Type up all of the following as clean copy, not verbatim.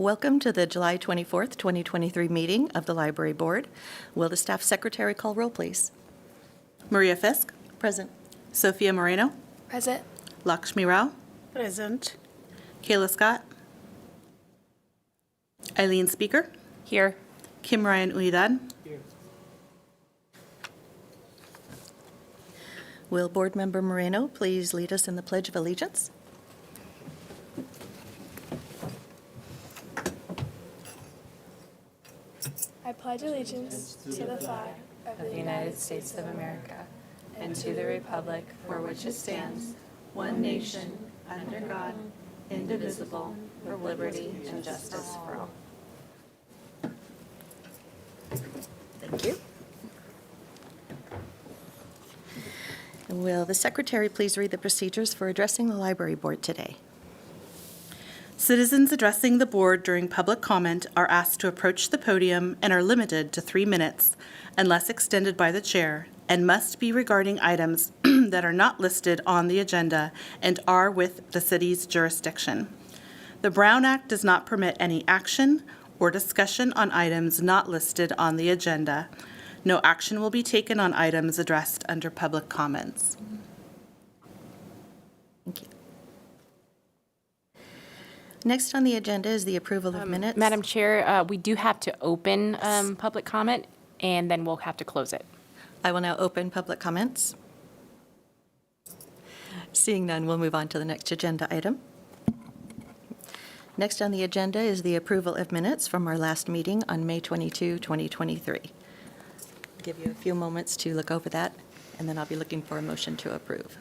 Welcome to the July 24th, 2023 meeting of the Library Board. Will the staff secretary call roll, please? Maria Fisk, Present. Sophia Moreno, Present. Lakshmi Rao, Present. Kayla Scott, Eileen Speaker, Here. Kim Ryan Unidad, Will Board Member Moreno please lead us in the Pledge of Allegiance? I pledge allegiance to the flag of the United States of America and to the republic for which it stands, one nation, under God, indivisible, with liberty and justice for all. Thank you. Will the secretary please read the procedures for addressing the Library Board today? Citizens addressing the board during public comment are asked to approach the podium and are limited to 3 minutes unless extended by the chair, and must be regarding items that are not listed on the agenda and are with the city's jurisdiction. The Brown Act does not permit any action or discussion on items not listed on the agenda. No action will be taken on items addressed under public comments. Thank you. Next on the agenda is the approval of minutes. Madam Chair, we do have to open public comment, and then we'll have to close it. I will now open public comments. Seeing none, we'll move on to the next agenda item. Next on the agenda is the approval of minutes from our last meeting on May 22, 2023. Give you a few moments to look over that, and then I'll be looking for a motion to approve.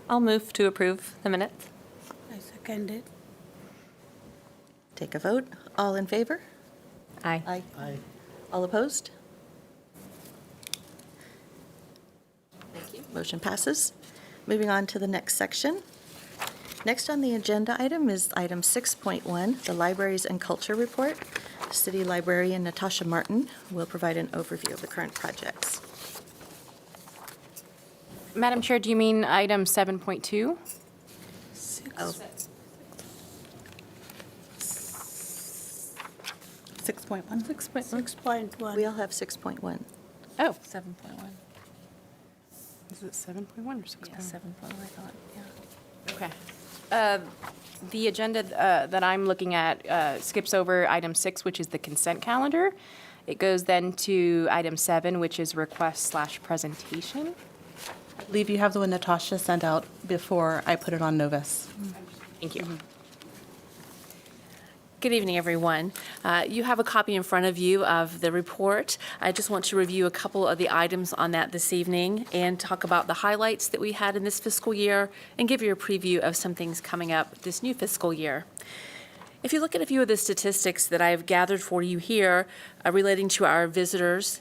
I'll move to approve the minutes. I second it. Take a vote. All in favor? Aye. Aye. All opposed? Thank you. Motion passes. Moving on to the next section. Next on the agenda item is item 6.1, the Libraries and Culture Report. City Librarian Natasha Martin will provide an overview of the current projects. Madam Chair, do you mean item 7.2? Oh, 6.1. 6.1. we all have 6.1. Oh, 7.1. is it 7.1 or 6.1? Yeah, 7.1, I thought, yeah. Okay. The agenda that I'm looking at skips over item 6, which is the consent calendar. It goes then to item 7, which is request/presentation. I believe you have the one Natasha sent out before I put it on Novus. Thank you. Good evening, everyone. You have a copy in front of you of the report. I just want to review a couple of the items on that this evening and talk about the highlights that we had in this fiscal year and give you a preview of some things coming up this new fiscal year. If you look at a few of the statistics that I've gathered for you here relating to our visitors,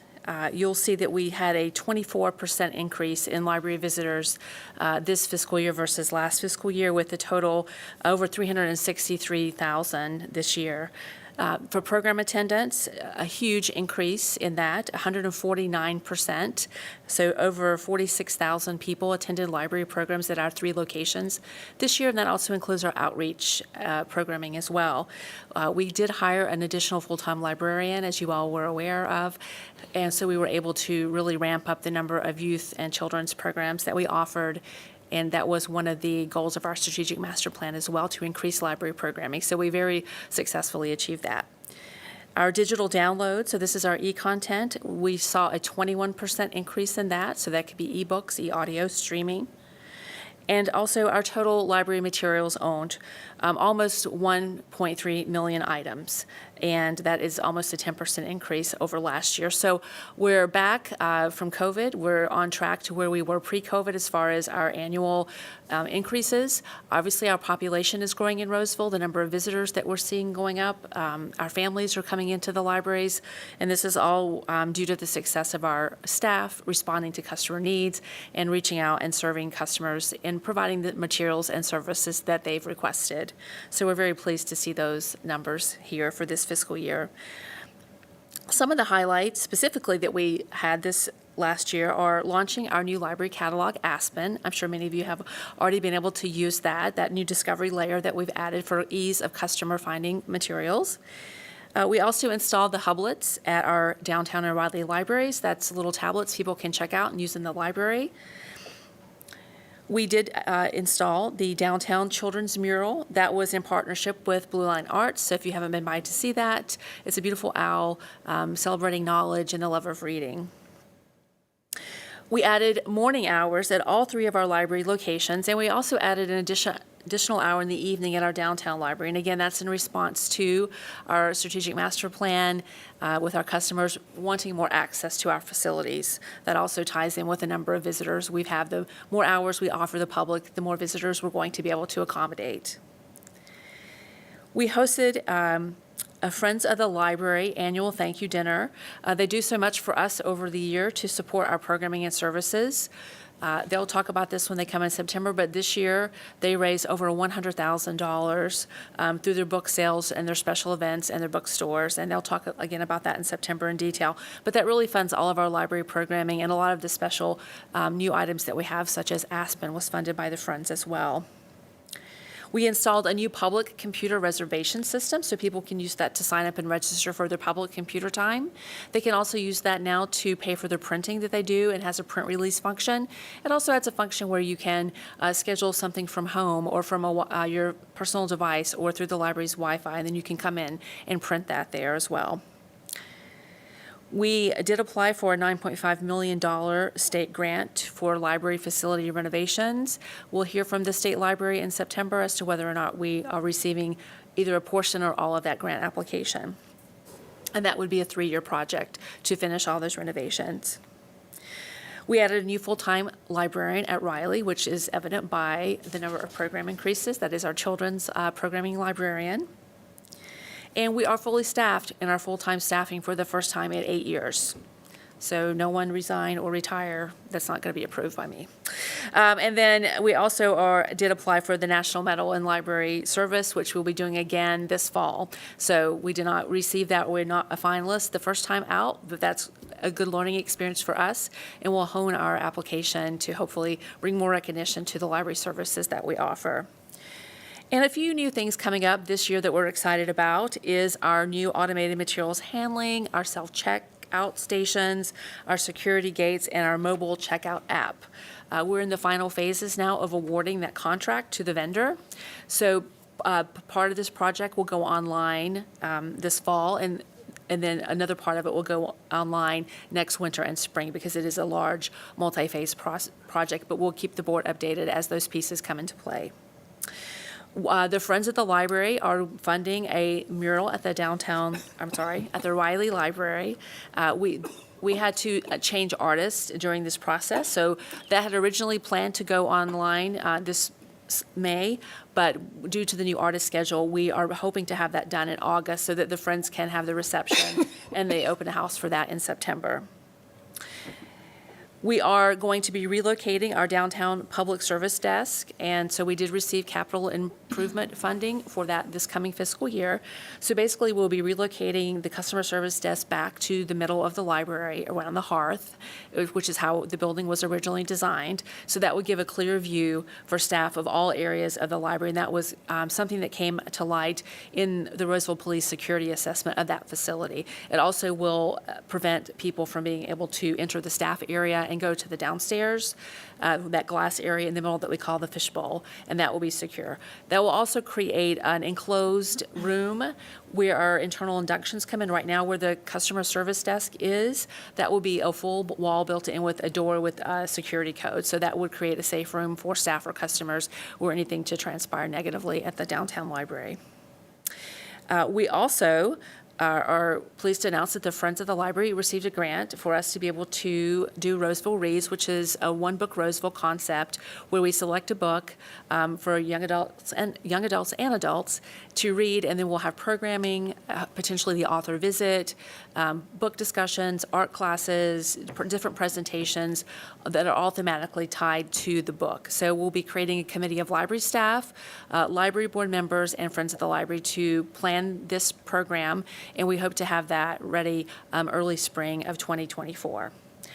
you'll see that we had a 24% increase in library visitors this fiscal year versus last fiscal year, with a total over 363,000 this year. For program attendance, a huge increase in that, 149%. So over 46,000 people attended library programs at our 3 locations this year, and that also includes our outreach programming as well. We did hire an additional full-time librarian, as you all were aware of, and so we were able to really ramp up the number of youth and children's programs that we offered. And that was one of the goals of our strategic master plan as well, to increase library programming. So we very successfully achieved that. Our digital download, so this is our e-content, we saw a 21% increase in that. So that could be ebooks, e-audio, streaming. And also our total library materials owned, almost 1.3 million items. And that is almost a 10% increase over last year. So we're back from COVID. We're on track to where we were pre-COVID as far as our annual increases. Obviously, our population is growing in Roseville, the number of visitors that we're seeing going up. Our families are coming into the libraries, and this is all due to the success of our staff responding to customer needs and reaching out and serving customers and providing the materials and services that they've requested. So we're very pleased to see those numbers here for this fiscal year. Some of the highlights specifically that we had this last year are launching our new library catalog, Aspen. I'm sure many of you have already been able to use that new discovery layer that we've added for ease of customer finding materials. We also installed the hublets at our downtown and Riley libraries. That's little tablets people can check out and use in the library. We did install the downtown children's mural. That was in partnership with Blue Line Arts. So if you haven't been by to see that, it's a beautiful owl celebrating knowledge and the love of reading. We added morning hours at all 3 of our library locations, and we also added an additional hour in the evening at our downtown library. And again, that's in response to our strategic master plan with our customers wanting more access to our facilities. That also ties in with the number of visitors we have. The more hours we offer the public, the more visitors we're going to be able to accommodate. We hosted a Friends of the Library annual thank you dinner. They do so much for us over the year to support our programming and services. They'll talk about this when they come in September, but this year they raised over $100,000 through their book sales and their special events and their bookstores, and they'll talk again about that in September in detail. But that really funds all of our library programming, and a lot of the special new items that we have, such as Aspen, was funded by the Friends as well. We installed a new public computer reservation system, so people can use that to sign up and register for their public computer time. They can also use that now to pay for the printing that they do. It has a print release function. It also has a function where you can schedule something from home or from your personal device or through the library's Wi-Fi, and then you can come in and print that there as well. We did apply for a $9.5 million state grant for library facility renovations. We'll hear from the state library in September as to whether or not we are receiving either a portion or all of that grant application. And that would be a 3-year project to finish all those renovations. We added a new full-time librarian at Riley, which is evident by the number of program increases. That is our children's programming librarian. And we are fully staffed in our full-time staffing for the first time in 8 years. So no one resign or retire. That's not going to be approved by me. And then we also did apply for the National Medal in Library Service, which we'll be doing again this fall. So we did not receive that. We're not a finalist the first time out, but that's a good learning experience for us. And we'll hone our application to hopefully bring more recognition to the library services that we offer. And a few new things coming up this year that we're excited about is our new automated materials handling, our self-checkout stations, our security gates, and our mobile checkout app. We're in the final phases now of awarding that contract to the vendor. So part of this project will go online this fall, and then another part of it will go online next winter and spring because it is a large multi-phase project, but we'll keep the board updated as those pieces come into play. The Friends of the Library are funding a mural at the at the Riley Library. We had to change artists during this process, so that had originally planned to go online this May, but due to the new artist schedule, we are hoping to have that done in August so that the Friends can have the reception and they open a house for that in September. We are going to be relocating our downtown public service desk, and so we did receive capital improvement funding for that this coming fiscal year. So basically, we'll be relocating the customer service desk back to the middle of the library around the hearth, which is how the building was originally designed. So that would give a clear view for staff of all areas of the library, and that was something that came to light in the Roseville Police Security Assessment of that facility. It also will prevent people from being able to enter the staff area and go to the downstairs, that glass area in the middle that we call the fishbowl, and that will be secure. That will also create an enclosed room where our internal inductions come in. Right now, where the customer service desk is, that will be a full wall built in with a door with a security code. So that would create a safe room for staff or customers or anything to transpire negatively at the downtown library. We also are pleased to announce that the Friends of the Library received a grant for us to be able to do Roseville Reads, which is a one-book Roseville concept where we select a book for young adults and adults to read, and then we'll have programming, potentially the author visit, book discussions, art classes, different presentations that are all thematically tied to the book. So we'll be creating a committee of library staff, library board members, and Friends of the Library to plan this program, and we hope to have that ready early spring of 2024.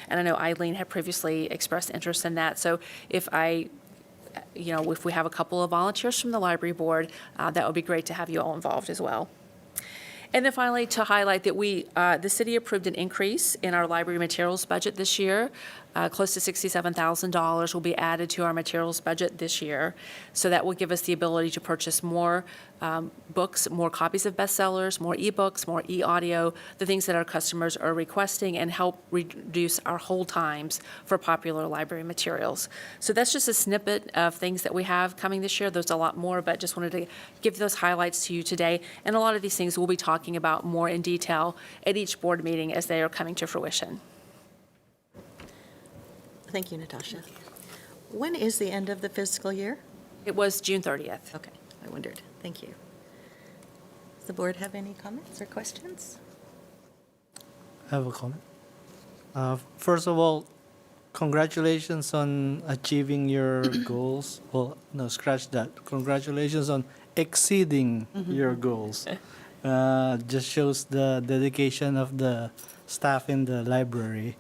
And I know Eileen had previously expressed interest in that, so if we have a couple of volunteers from the library board, that would be great to have you all involved as well. And then finally, to highlight that the city approved an increase in our library materials budget this year. Close to $67,000 will be added to our materials budget this year. So that will give us the ability to purchase more books, more copies of bestsellers, more ebooks, more e-audio, the things that our customers are requesting, and help reduce our hold times for popular library materials. So that's just a snippet of things that we have coming this year. There's a lot more, but just wanted to give those highlights to you today. And a lot of these things we'll be talking about more in detail at each board meeting as they are coming to fruition. Thank you, Natasha. When is the end of the fiscal year? It was June 30th. Okay, I wondered. Thank you. Does the board have any comments or questions? I have a comment. First of all, congratulations on achieving your goals. Well, no, scratch that. Congratulations on exceeding your goals. Just shows the dedication of the staff in the library,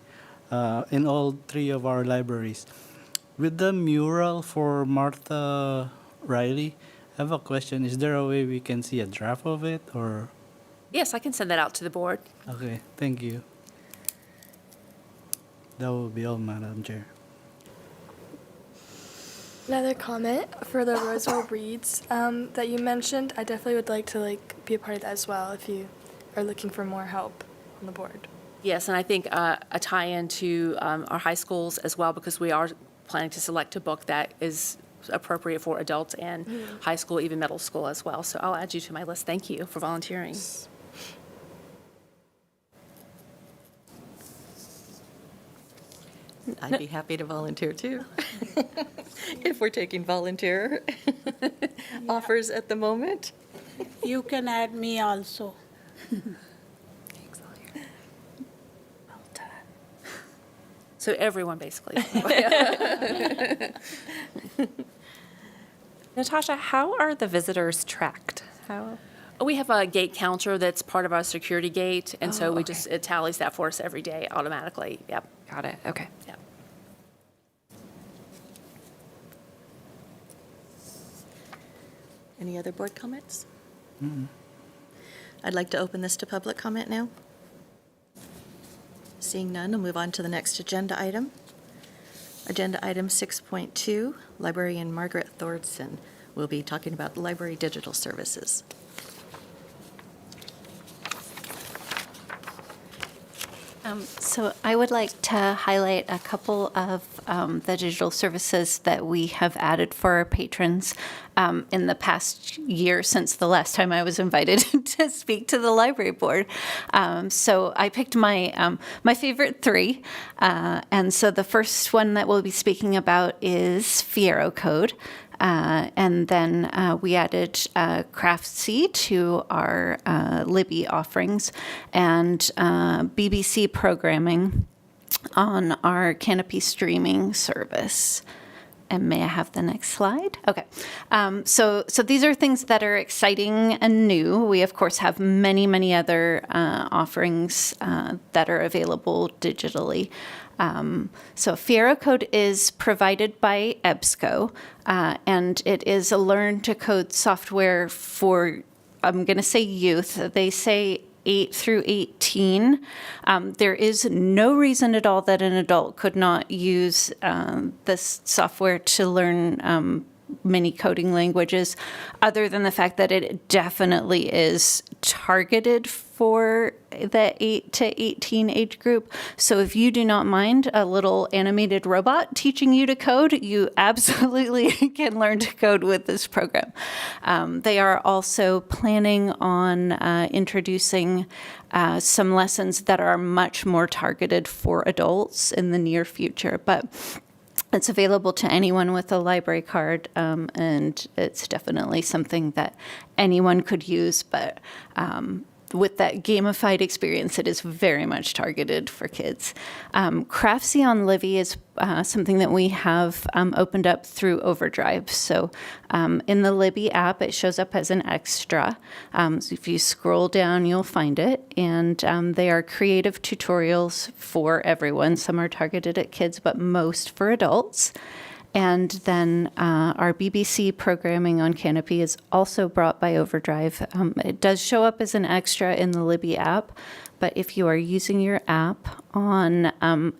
in all three of our libraries. With the mural for Martha Riley, I have a question. Is there a way we can see a draft of it, or? Yes, I can send that out to the board. Okay, thank you. That will be all, Madam Chair. Another comment for the Roseville Reads that you mentioned. I definitely would like to be a part of that as well if you are looking for more help on the board. Yes, and I think a tie-in to our high schools as well, because we are planning to select a book that is appropriate for adults and high school, even middle school as well. So I'll add you to my list. Thank you for volunteering. I'd be happy to volunteer too, if we're taking volunteer offers at the moment. You can add me also. So everyone, basically. Natasha, how are the visitors tracked? How? We have a gate counter that's part of our security gate, and so Oh, we okay. it tallies that for us every day automatically. Yep. Got it. Okay. Yep. Any other board comments? I'd like to open this to public comment now. Seeing none, we'll move on to the next agenda item. Agenda item 6.2, Librarian Margaret Thordson will be talking about library digital services. So I would like to highlight a couple of the digital services that we have added for our patrons in the past year since the last time I was invited to speak to the library board. So I picked my my favorite three, and so the first one that we'll be speaking about is Fiero Code. And then we added Craftsy to our Libby offerings and BBC programming on our Canopy streaming service. And may I have the next slide? Okay. So these are things that are exciting and new. We, of course, have many, many other offerings that are available digitally. So Fiero Code is provided by EBSCO, and it is a learn-to-code software for, I'm going to say youth. They say 8 through 18. There is no reason at all that an adult could not use this software to learn many coding languages, other than the fact that it definitely is targeted for the 8 to 18 age group. So if you do not mind a little animated robot teaching you to code, you absolutely can learn to code with this program. They are also planning on introducing some lessons that are much more targeted for adults in the near future. But it's available to anyone with a library card, and it's definitely something that anyone could use. But with that gamified experience, it is very much targeted for kids. Craftsy on Livy is something that we have opened up through Overdrive. So in the Libby app, it shows up as an extra. So if you scroll down, you'll find it. And they are creative tutorials for everyone. Some are targeted at kids, but most for adults. And then our BBC programming on Canopy is also brought by Overdrive. It does show up as an extra in the Libby app, but if you are using your app on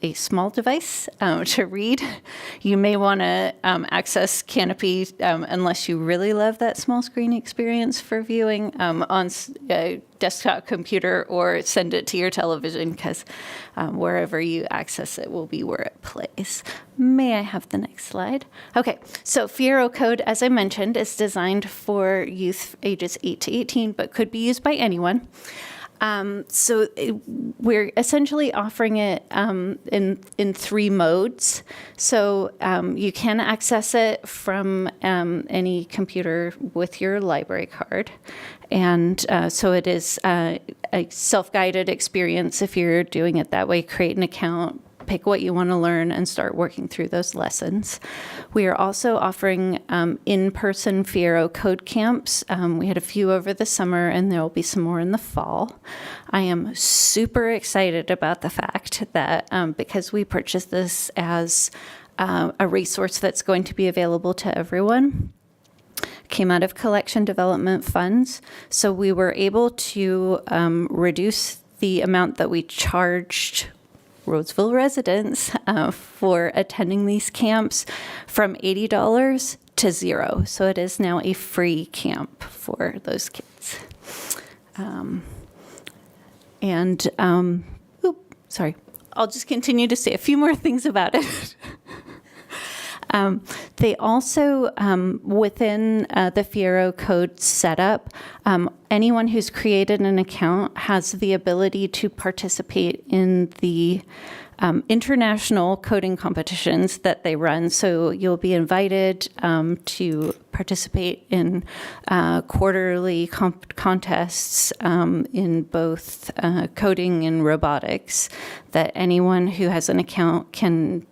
a small device to read, you may want to access Canopy unless you really love that small screen experience for viewing on a desktop computer, or send it to your television, because wherever you access it will be where it plays. May I have the next slide? Okay, so Fiero Code, as I mentioned, is designed for youth ages 8 to 18, but could be used by anyone. We're essentially offering it in 3 modes. So you can access it from any computer with your library card. And so it is a self-guided experience if you're doing it that way. Create an account, pick what you want to learn, and start working through those lessons. We are also offering in-person Fiero Code camps. We had a few over the summer, and there will be some more in the fall. I am super excited about the fact that because we purchased this as a resource that's going to be available to everyone, came out of collection development funds. So we were able to reduce the amount that we charged Roseville residents for attending these camps from $80 to $0. So it is now a free camp for those kids. Sorry. I'll just continue to say a few more things about it. They also, within the Fiero Code setup, anyone who's created an account has the ability to participate in the international coding competitions that they run. So you'll be invited to participate in quarterly contests in both coding and robotics, that anyone who has an account can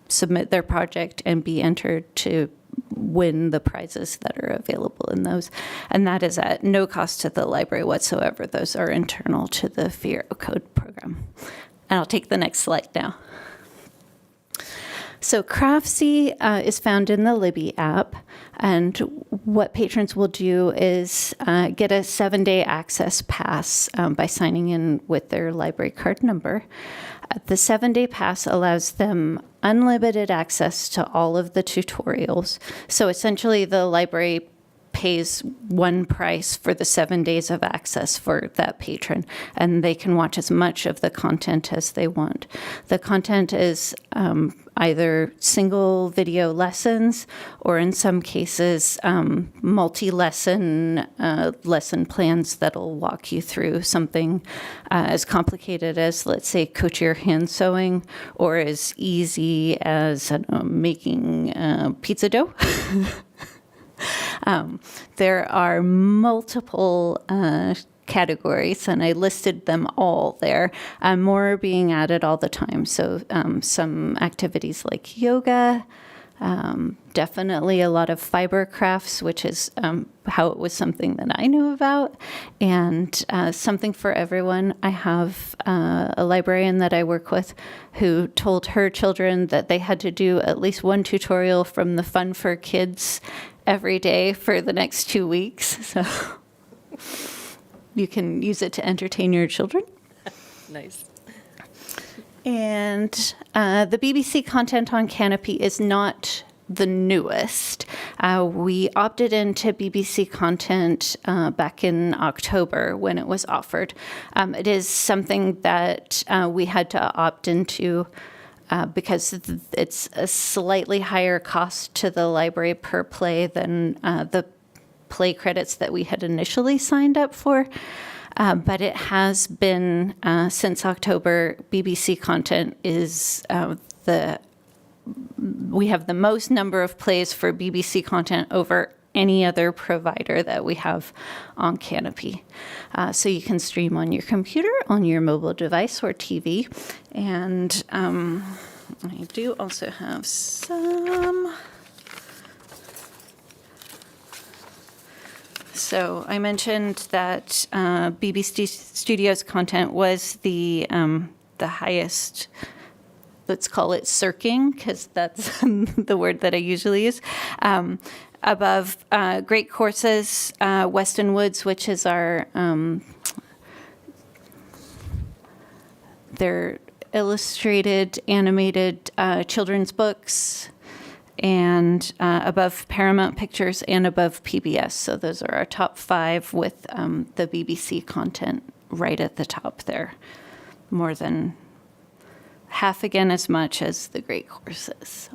submit their project and be entered to win the prizes that are available in those. And that is at no cost to the library whatsoever. Those are internal to the Fiero Code program. And I'll take the next slide now. So Craftsy is found in the Libby app, and what patrons will do is get a 7-day access pass by signing in with their library card number. The 7-day pass allows them unlimited access to all of the tutorials. So essentially the library pays one price for the 7 days of access for that patron, and they can watch as much of the content as they want. The content is either single video lessons, or in some cases, multi-lesson lesson plans that'll walk you through something as complicated as, let's say, couture hand sewing, or as easy as making pizza dough. There are multiple categories, and I listed them all there. More are being added all the time. So some activities like yoga, definitely a lot of fiber crafts, which is how it was something that I knew about, and something for everyone. I have a librarian that I work with who told her children that they had to do at least one tutorial from the Fun for Kids every day for the next 2 weeks. So you can use it to entertain your children. Nice. And the BBC content on Canopy is not the newest. We opted into BBC content back in October when it was offered. It is something that we had to opt into because it's a slightly higher cost to the library per play than the play credits that we had initially signed up for. But it has been, since October, BBC content is we have the most number of plays for BBC content over any other provider that we have on Canopy. So you can stream on your computer, on your mobile device, or TV. And I do also have some. So I mentioned that BBC Studios content was the highest, let's call it circing, because that's the word that I usually use, above Great Courses, Weston Woods, which is our, their illustrated, animated children's books, and above Paramount Pictures and above PBS. So those are our top 5 with the BBC content right at the top there. More than half again as much as the Great Courses.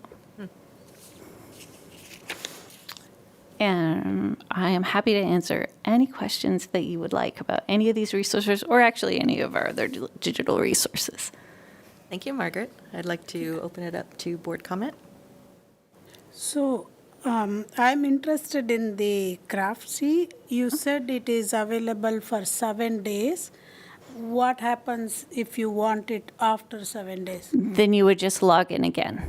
And I am happy to answer any questions that you would like about any of these resources, or actually any of our other digital resources. Thank you, Margaret. I'd like to open it up to board comment. So, I'm interested in the Craftsy. You said it is available for 7 days. What happens if you want it after 7 days? Then you would just log in again.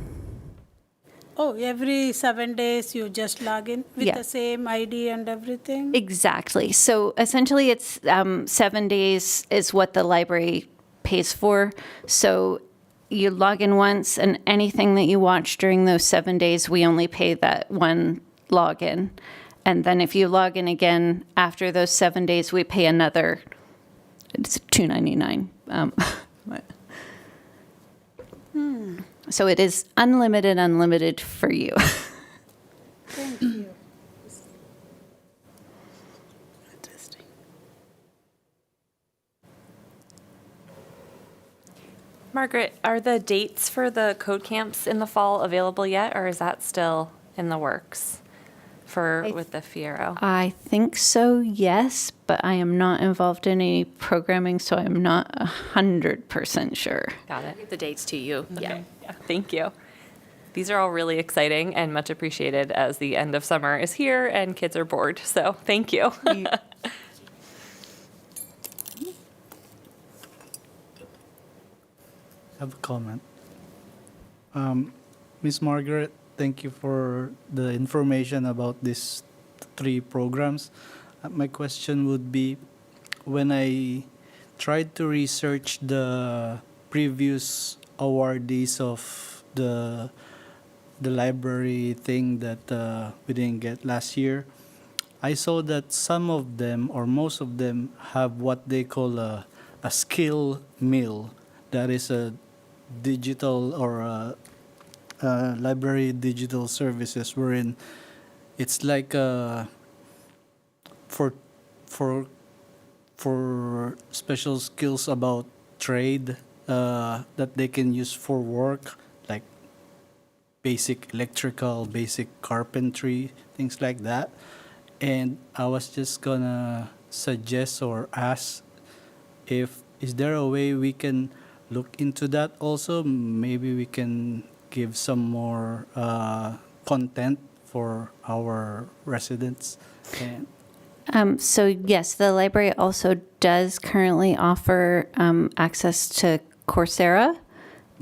Oh, every 7 days you just log in with Yeah. the same ID and everything? Exactly. So essentially it's 7 days is what the library pays for. So you log in once, and anything that you watch during those 7 days, we only pay that one login. And then if you log in again after those 7 days, we pay another, it's $2.99. So it is unlimited for you. Thank you. Interesting. Margaret, are the dates for the code camps in the fall available yet, or is that still in the works with the Fiero? I think so, yes, but I am not involved in any programming, so I'm not 100% sure. Got it. The dates to you. Yeah. Yeah, thank you. These are all really exciting and much appreciated as the end of summer is here and kids are bored. So thank you. I have a comment. Miss Margaret, thank you for the information about these 3 programs. My question would be, when I tried to research the previous awardees of the library thing that we didn't get last year, I saw that some of them or most of them have what they call a skill mill. That is a digital or a library digital services wherein it's like for special skills about trade that they can use for work, like basic electrical, basic carpentry, things like that. And I was just gonna suggest or ask is there a way we can look into that also? Maybe we can give some more content for our residents. And So yes, the library also does currently offer access to Coursera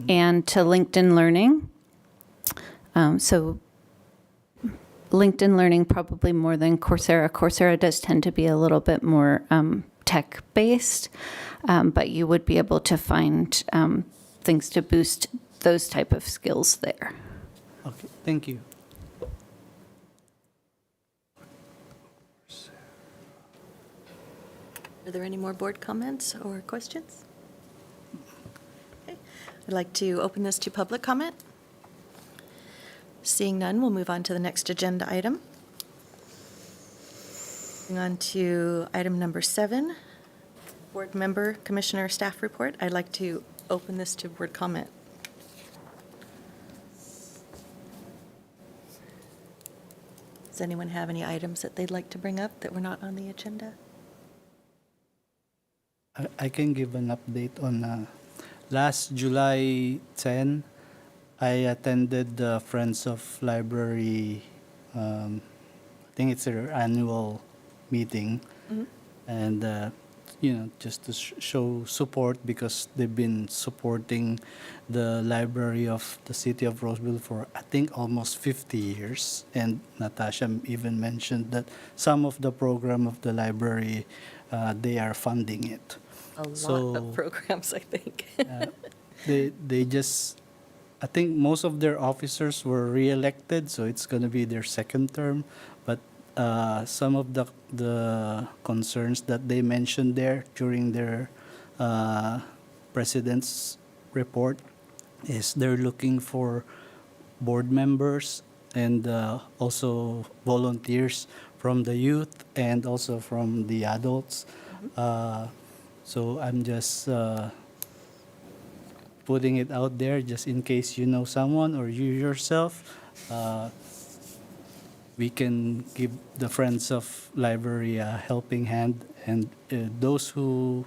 and to LinkedIn Learning. So LinkedIn Learning probably more than Coursera. Coursera does tend to be a little bit more tech-based, but you would be able to find things to boost those type of skills there. okay, thank you. Are there any more board comments or questions? Okay. I'd like to open this to public comment. Seeing none, we'll move on to the next agenda item. Moving on to item number 7, board member, commissioner, staff report. I'd like to open this to board comment. Does anyone have any items that they'd like to bring up that were not on the agenda? I can give an update on last July 10. I attended the Friends of Library. I think it's their annual meeting, and just to show support because they've been supporting the library of the city of Roseville for I think almost 50 years. And Natasha even mentioned that some of the program of the library they are funding it. A lot So, of programs, I think. they just, I think most of their officers were re-elected, so it's going to be their second term. But some of the concerns that they mentioned there during their president's report is they're looking for board members and also volunteers from the youth and also from the adults. So I'm just putting it out there just in case you know someone or you yourself. We can give the Friends of Library a helping hand. And those who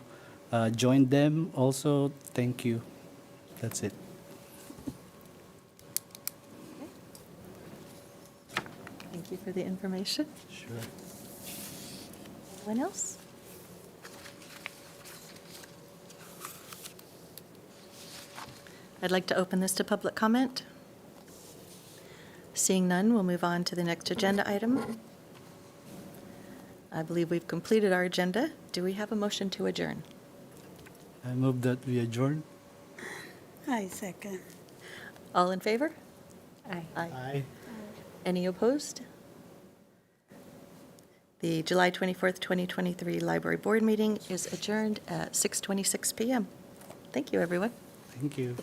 joined them also, thank you. That's it. Thank you for the information. Sure. Anyone else? I'd like to open this to public comment. Seeing none, we'll move on to the next agenda item. I believe we've completed our agenda. Do we have a motion to adjourn? I move that we adjourn. I second. All in favor? Aye. Aye. Any opposed? The July 24th, 2023 Library Board meeting is adjourned at 6:26 PM. Thank you, everyone. Thank you.